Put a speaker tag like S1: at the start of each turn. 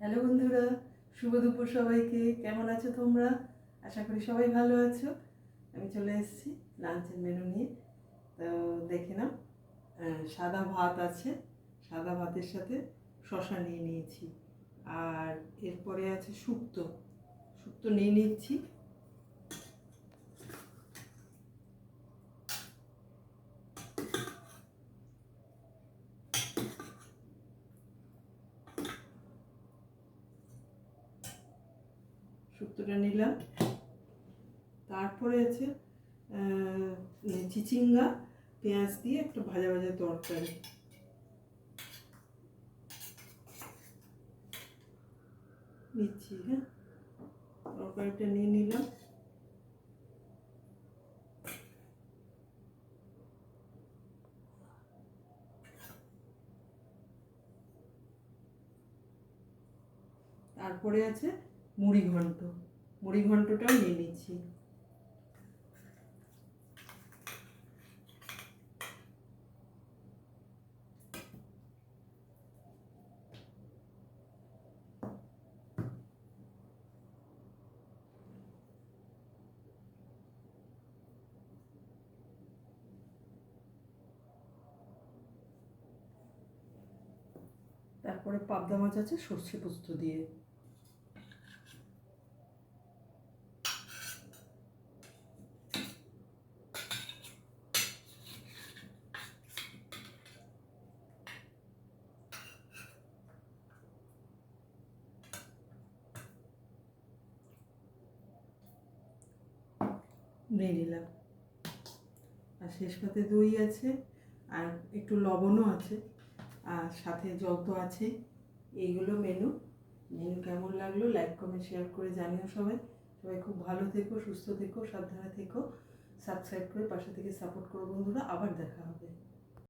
S1: Hello বন্ধুরা, শুভ দুপুর সবাইকে। কেমন আছো তোমরা? আশা করি সবাই ভালো আছো। আমি চলে এসেছি লাঞ্চের মেনু নিয়ে। তো দেখে নাও, সাদা ভাত আছে, সাদা ভাতের সাথে শশা নিয়ে নিয়েছি। আর এরপরে আছে শুক্তো, শুক্তো নিয়ে নিচ্ছি। শুক্তোটা নিলাম। তারপরে আছে চিচিঙ্গা পেঁয়াজ দিয়ে একটা ভাজা ভাজা তরকারি নিচ্ছি। হ্যাঁ, তরকারিটা নিয়ে নিলাম। তারপরে আছে মুড়ি ঘন্ট, মুড়ি ঘন্টটাও নিয়ে নিচ্ছি। তারপরে পাবদা মাছ আছে সর্ষে পোস্ত দিয়ে। নিয়ে নিলাম। আর শেষ পাতে দই আছে, আর একটু লবণও আছে, আর সাথে জল তো আছে। এইগুলো মেনু। মেনু কেমন লাগলো লাইক কমেন্ট শেয়ার করে জানিও সবাই। সবাই খুব ভালো থেকো, সুস্থ থেকো, সাবধানে থেকো। সাবস্ক্রাইব করে পাশে থেকে সাপোর্ট করো বন্ধুরা। আবার দেখা হবে।